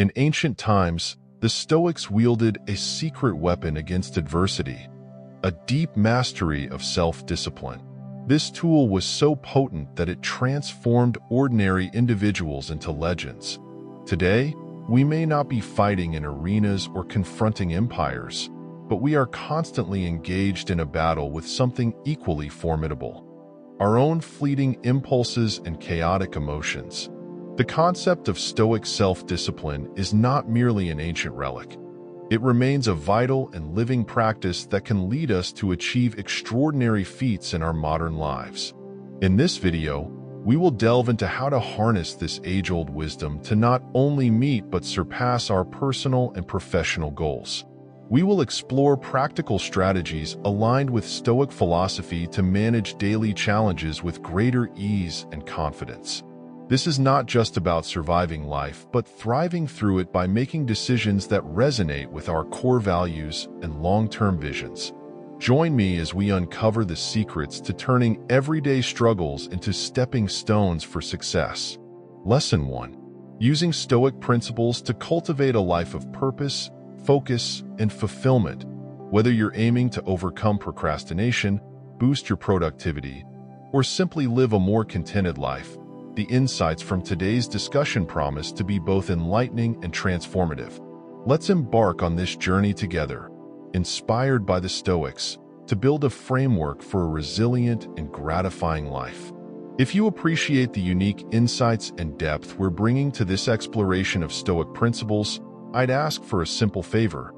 In ancient times, the Stoics wielded a secret weapon against adversity, a deep mastery of self-discipline. This tool was so potent that it transformed ordinary individuals into legends. Today, we may not be fighting in arenas or confronting empires, but we are constantly engaged in a battle with something equally formidable: our own fleeting impulses and chaotic emotions. The concept of Stoic self-discipline is not merely an ancient relic. It remains a vital and living practice that can lead us to achieve extraordinary feats in our modern lives. In this video, we will delve into how to harness this age-old wisdom to not only meet but surpass our personal and professional goals. We will explore practical strategies aligned with Stoic philosophy to manage daily challenges with greater ease and confidence. This is not just about surviving life, but thriving through it by making decisions that resonate with our core values and long-term visions. Join me as we uncover the secrets to turning everyday struggles into stepping stones for success. Lesson 1. Using Stoic principles to cultivate a life of purpose, focus, and fulfillment. Whether you're aiming to overcome procrastination, boost your productivity, or simply live a more contented life, the insights from today's discussion promise to be both enlightening and transformative. Let's embark on this journey together, inspired by the Stoics, to build a framework for a resilient and gratifying life. If you appreciate the unique insights and depth we're bringing to this exploration of Stoic principles, I'd ask for a simple favor.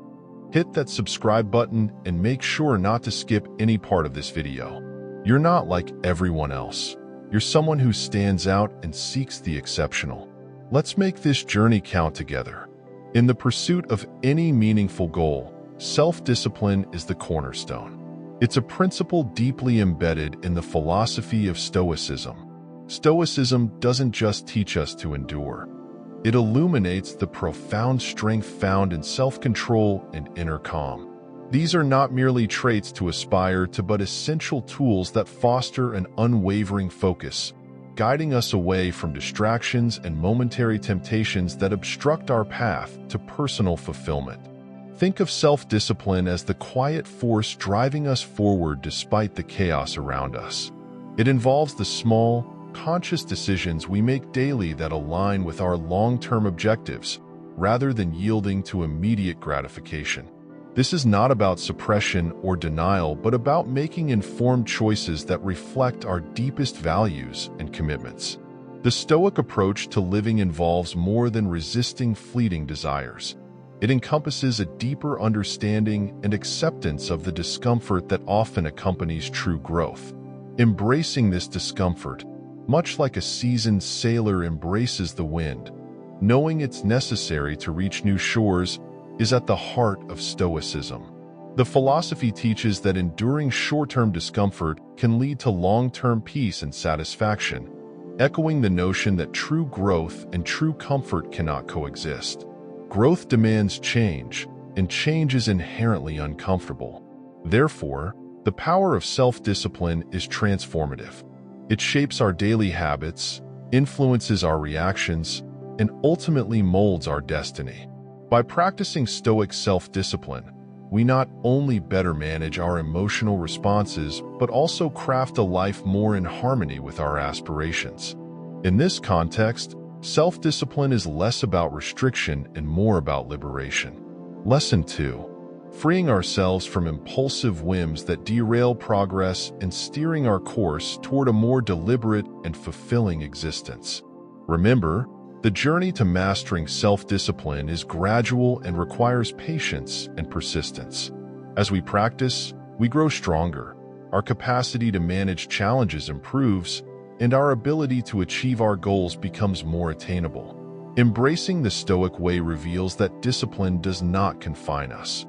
Hit that subscribe button and make sure not to skip any part of this video. You're not like everyone else. You're someone who stands out and seeks the exceptional. Let's make this journey count together. In the pursuit of any meaningful goal, self-discipline is the cornerstone. It's a principle deeply embedded in the philosophy of Stoicism. Stoicism doesn't just teach us to endure. It illuminates the profound strength found in self-control and inner calm. These are not merely traits to aspire to, but essential tools that foster an unwavering focus, guiding us away from distractions and momentary temptations that obstruct our path to personal fulfillment. Think of self-discipline as the quiet force driving us forward despite the chaos around us. It involves the small, conscious decisions we make daily that align with our long-term objectives, rather than yielding to immediate gratification. This is not about suppression or denial, but about making informed choices that reflect our deepest values and commitments. The Stoic approach to living involves more than resisting fleeting desires. It encompasses a deeper understanding and acceptance of the discomfort that often accompanies true growth. Embracing this discomfort, much like a seasoned sailor embraces the wind, knowing it's necessary to reach new shores, is at the heart of Stoicism. The philosophy teaches that enduring short-term discomfort can lead to long-term peace and satisfaction, echoing the notion that true growth and true comfort cannot coexist. Growth demands change, and change is inherently uncomfortable. Therefore, the power of self-discipline is transformative. It shapes our daily habits, influences our reactions, and ultimately molds our destiny. By practicing Stoic self-discipline, we not only better manage our emotional responses, but also craft a life more in harmony with our aspirations. In this context, self-discipline is less about restriction and more about liberation. Lesson 2. Freeing ourselves from impulsive whims that derail progress and steering our course toward a more deliberate and fulfilling existence. Remember, the journey to mastering self-discipline is gradual and requires patience and persistence. As we practice, we grow stronger, our capacity to manage challenges improves, and our ability to achieve our goals becomes more attainable. Embracing the Stoic way reveals that discipline does not confine us.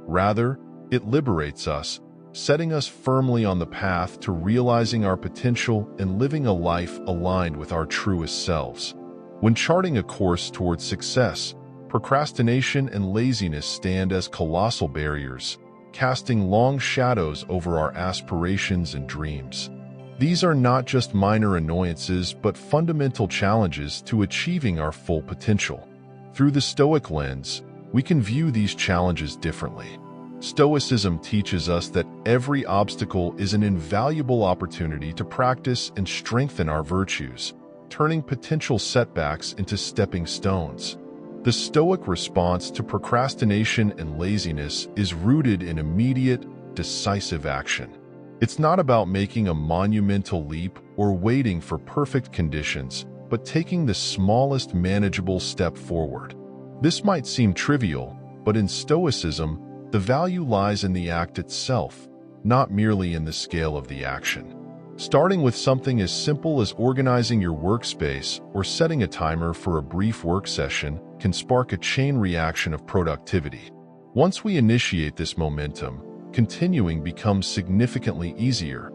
Rather, it liberates us, setting us firmly on the path to realizing our potential and living a life aligned with our truest selves. When charting a course towards success, procrastination and laziness stand as colossal barriers, casting long shadows over our aspirations and dreams. These are not just minor annoyances, but fundamental challenges to achieving our full potential. Through the Stoic lens, we can view these challenges differently. Stoicism teaches us that every obstacle is an invaluable opportunity to practice and strengthen our virtues, turning potential setbacks into stepping stones. The Stoic response to procrastination and laziness is rooted in immediate, decisive action. It's not about making a monumental leap or waiting for perfect conditions, but taking the smallest manageable step forward. This might seem trivial, but in Stoicism, the value lies in the act itself, not merely in the scale of the action. Starting with something as simple as organizing your workspace or setting a timer for a brief work session can spark a chain reaction of productivity. Once we initiate this momentum, continuing becomes significantly easier,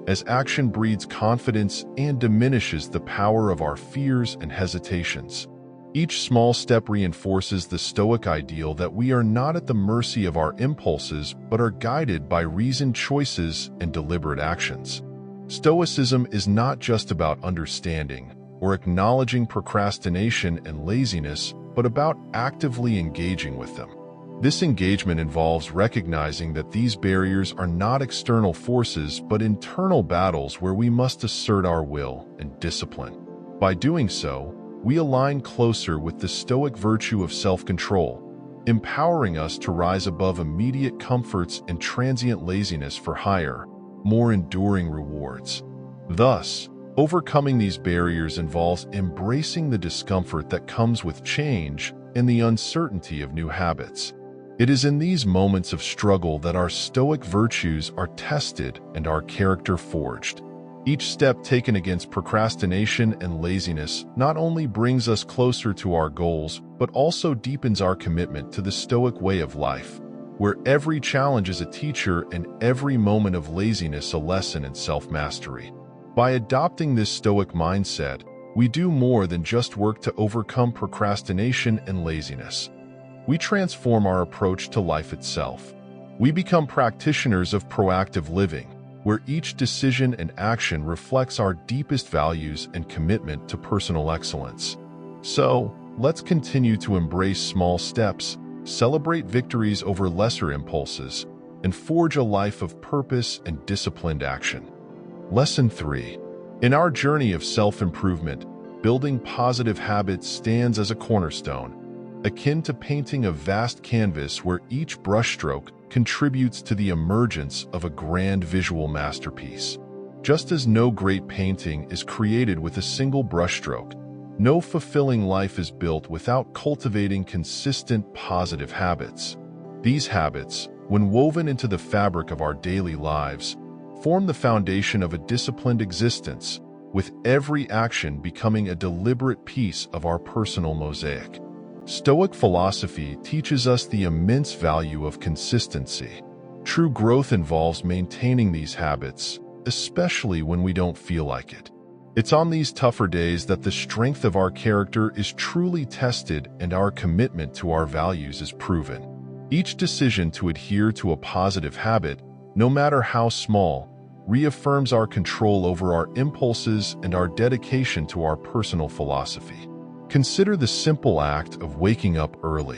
as action breeds confidence and diminishes the power of our fears and hesitations. Each small step reinforces the Stoic ideal that we are not at the mercy of our impulses but are guided by reasoned choices and deliberate actions. Stoicism is not just about understanding or acknowledging procrastination and laziness, but about actively engaging with them. This engagement involves recognizing that these barriers are not external forces but internal battles where we must assert our will and discipline. By doing so, we align closer with the Stoic virtue of self-control, empowering us to rise above immediate comforts and transient laziness for higher, more enduring rewards. Thus, overcoming these barriers involves embracing the discomfort that comes with change and the uncertainty of new habits. It is in these moments of struggle that our Stoic virtues are tested and our character forged. Each step taken against procrastination and laziness not only brings us closer to our goals, but also deepens our commitment to the Stoic way of life, where every challenge is a teacher and every moment of laziness a lesson in self-mastery. By adopting this Stoic mindset, we do more than just work to overcome procrastination and laziness. We transform our approach to life itself. We become practitioners of proactive living, where each decision and action reflects our deepest values and commitment to personal excellence. So, let's continue to embrace small steps, celebrate victories over lesser impulses, and forge a life of purpose and disciplined action. Lesson 3. In our journey of self-improvement, building positive habits stands as a cornerstone, akin to painting a vast canvas where each brushstroke contributes to the emergence of a grand visual masterpiece. Just as no great painting is created with a single brushstroke, no fulfilling life is built without cultivating consistent positive habits. These habits, when woven into the fabric of our daily lives, form the foundation of a disciplined existence, with every action becoming a deliberate piece of our personal mosaic. Stoic philosophy teaches us the immense value of consistency. True growth involves maintaining these habits, especially when we don't feel like it. It's on these tougher days that the strength of our character is truly tested and our commitment to our values is proven. Each decision to adhere to a positive habit, no matter how small, reaffirms our control over our impulses and our dedication to our personal philosophy. Consider the simple act of waking up early.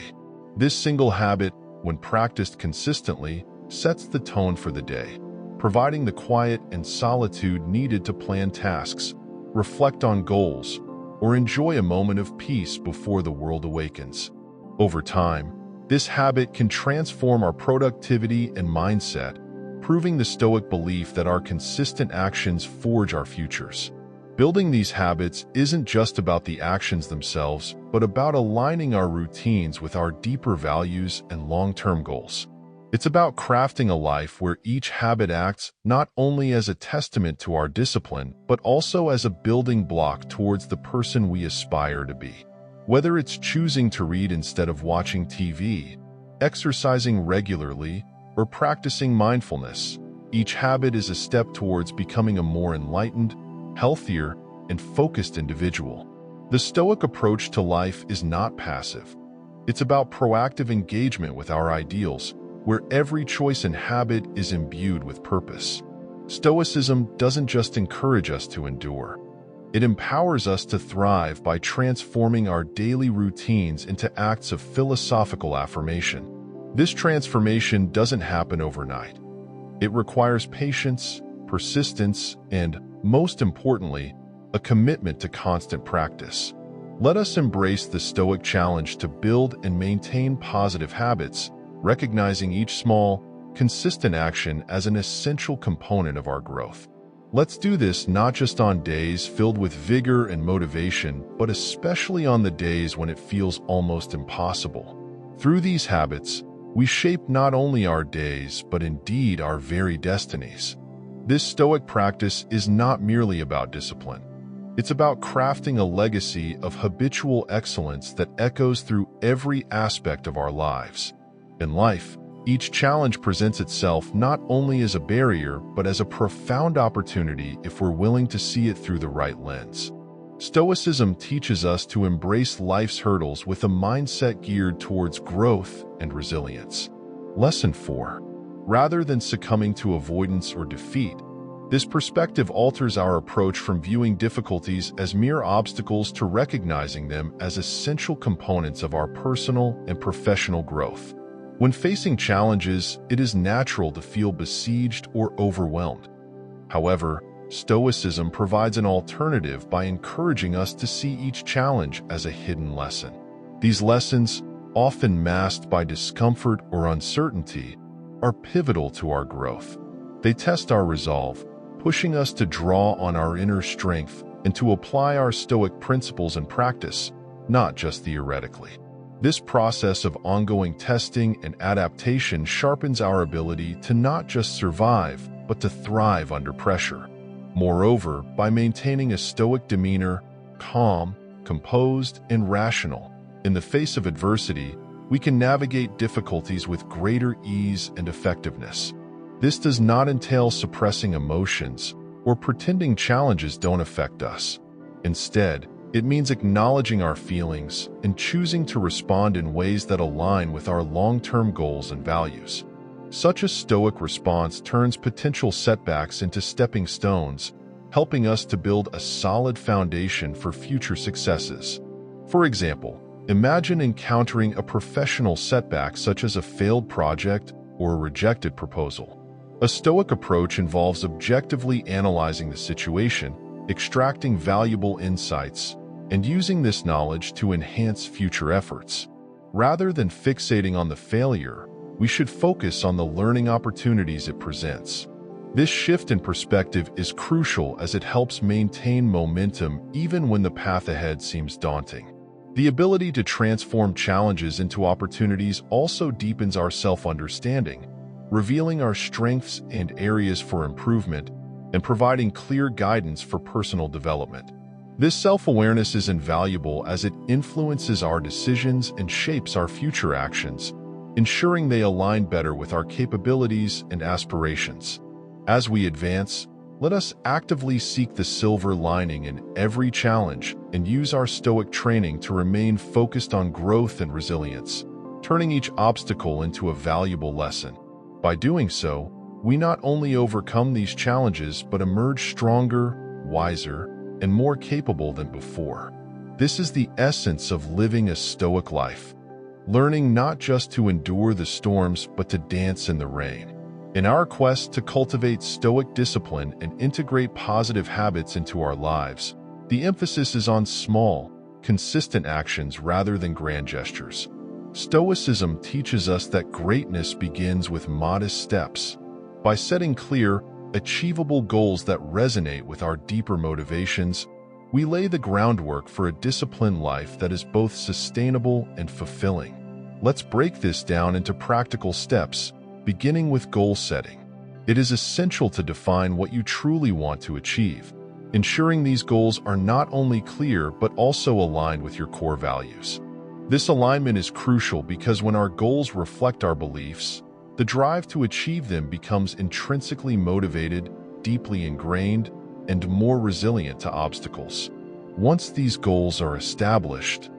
This single habit, when practiced consistently, sets the tone for the day, providing the quiet and solitude needed to plan tasks, reflect on goals, or enjoy a moment of peace before the world awakens. Over time, this habit can transform our productivity and mindset, proving the Stoic belief that our consistent actions forge our futures. Building these habits isn't just about the actions themselves, but about aligning our routines with our deeper values and long-term goals. It's about crafting a life where each habit acts not only as a testament to our discipline, but also as a building block towards the person we aspire to be. Whether it's choosing to read instead of watching TV, exercising regularly, or practicing mindfulness, each habit is a step towards becoming a more enlightened, healthier, and focused individual. The Stoic approach to life is not passive. It's about proactive engagement with our ideals, where every choice and habit is imbued with purpose. Stoicism doesn't just encourage us to endure. It empowers us to thrive by transforming our daily routines into acts of philosophical affirmation. This transformation doesn't happen overnight. It requires patience, persistence, and, most importantly, a commitment to constant practice. Let us embrace the Stoic challenge to build and maintain positive habits, recognizing each small, consistent action as an essential component of our growth. Let's do this not just on days filled with vigor and motivation, but especially on the days when it feels almost impossible. Through these habits, we shape not only our days, but indeed our very destinies. This Stoic practice is not merely about discipline. It's about crafting a legacy of habitual excellence that echoes through every aspect of our lives. In life, each challenge presents itself not only as a barrier, but as a profound opportunity if we're willing to see it through the right lens. Stoicism teaches us to embrace life's hurdles with a mindset geared towards growth and resilience. Lesson 4. Rather than succumbing to avoidance or defeat, this perspective alters our approach from viewing difficulties as mere obstacles to recognizing them as essential components of our personal and professional growth. When facing challenges, it is natural to feel besieged or overwhelmed. However, Stoicism provides an alternative by encouraging us to see each challenge as a hidden lesson. These lessons, often masked by discomfort or uncertainty, are pivotal to our growth. They test our resolve, pushing us to draw on our inner strength and to apply our Stoic principles in practice, not just theoretically. This process of ongoing testing and adaptation sharpens our ability to not just survive, but to thrive under pressure. Moreover, by maintaining a Stoic demeanor, calm, composed, and rational, in the face of adversity, we can navigate difficulties with greater ease and effectiveness. This does not entail suppressing emotions or pretending challenges don't affect us. Instead, it means acknowledging our feelings and choosing to respond in ways that align with our long-term goals and values. Such a Stoic response turns potential setbacks into stepping stones, helping us to build a solid foundation for future successes. For example, imagine encountering a professional setback such as a failed project or a rejected proposal. A Stoic approach involves objectively analyzing the situation, extracting valuable insights, and using this knowledge to enhance future efforts. Rather than fixating on the failure, we should focus on the learning opportunities it presents. This shift in perspective is crucial as it helps maintain momentum even when the path ahead seems daunting. The ability to transform challenges into opportunities also deepens our self-understanding, revealing our strengths and areas for improvement, and providing clear guidance for personal development. This self-awareness is invaluable as it influences our decisions and shapes our future actions, ensuring they align better with our capabilities and aspirations. As we advance, let us actively seek the silver lining in every challenge and use our Stoic training to remain focused on growth and resilience, turning each obstacle into a valuable lesson. By doing so, we not only overcome these challenges but emerge stronger, wiser, and more capable than before. This is the essence of living a Stoic life, learning not just to endure the storms but to dance in the rain. In our quest to cultivate Stoic discipline and integrate positive habits into our lives, the emphasis is on small, consistent actions rather than grand gestures. Stoicism teaches us that greatness begins with modest steps. By setting clear, achievable goals that resonate with our deeper motivations, we lay the groundwork for a disciplined life that is both sustainable and fulfilling. Let's break this down into practical steps, beginning with goal setting. It is essential to define what you truly want to achieve, ensuring these goals are not only clear but also aligned with your core values. This alignment is crucial because when our goals reflect our beliefs, the drive to achieve them becomes intrinsically motivated, deeply ingrained, and more resilient to obstacles. Once these goals are established,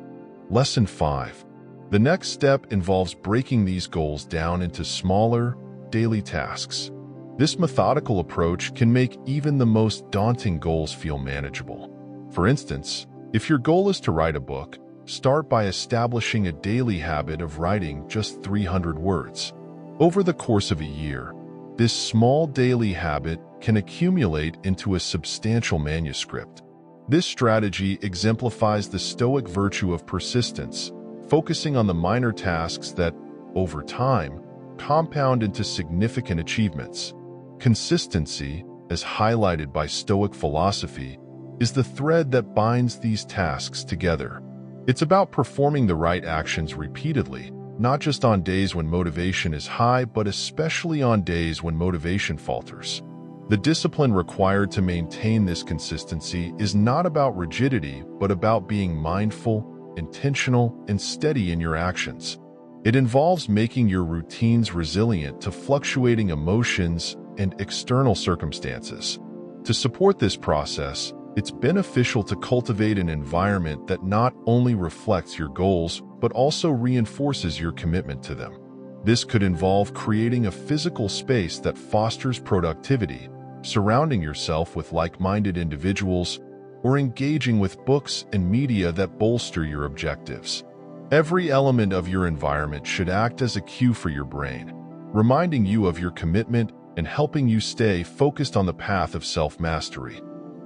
Lesson 5. The next step involves breaking these goals down into smaller, daily tasks. This methodical approach can make even the most daunting goals feel manageable. For instance, if your goal is to write a book, start by establishing a daily habit of writing just 300 words. Over the course of a year, this small daily habit can accumulate into a substantial manuscript. This strategy exemplifies the Stoic virtue of persistence, focusing on the minor tasks that, over time, compound into significant achievements. Consistency, as highlighted by Stoic philosophy, is the thread that binds these tasks together. It's about performing the right actions repeatedly, not just on days when motivation is high, but especially on days when motivation falters. The discipline required to maintain this consistency is not about rigidity, but about being mindful, intentional, and steady in your actions. It involves making your routines resilient to fluctuating emotions and external circumstances. To support this process, it's beneficial to cultivate an environment that not only reflects your goals, but also reinforces your commitment to them. This could involve creating a physical space that fosters productivity, surrounding yourself with like-minded individuals, or engaging with books and media that bolster your objectives. Every element of your environment should act as a cue for your brain, reminding you of your commitment and helping you stay focused on the path of self-mastery.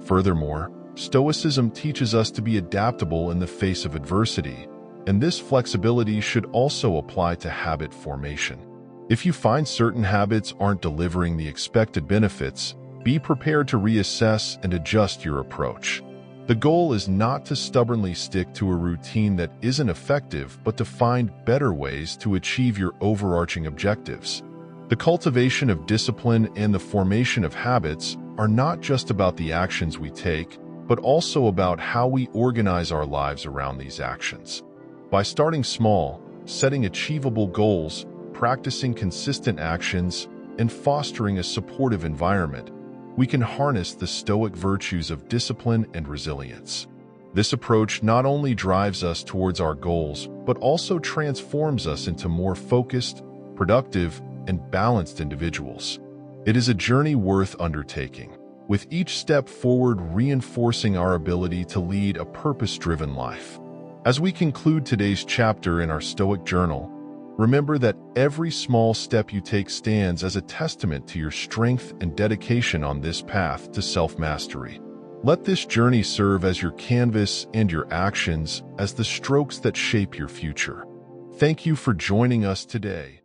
Furthermore, Stoicism teaches us to be adaptable in the face of adversity, and this flexibility should also apply to habit formation. If you find certain habits aren't delivering the expected benefits, be prepared to reassess and adjust your approach. The goal is not to stubbornly stick to a routine that isn't effective, but to find better ways to achieve your overarching objectives. The cultivation of discipline and the formation of habits are not just about the actions we take, but also about how we organize our lives around these actions. By starting small, setting achievable goals, practicing consistent actions, and fostering a supportive environment, we can harness the Stoic virtues of discipline and resilience. This approach not only drives us towards our goals, but also transforms us into more focused, productive, and balanced individuals. It is a journey worth undertaking, with each step forward reinforcing our ability to lead a purpose-driven life. As we conclude today's chapter in our Stoic journal, remember that every small step you take stands as a testament to your strength and dedication on this path to self-mastery. Let this journey serve as your canvas and your actions as the strokes that shape your future. Thank you for joining us today.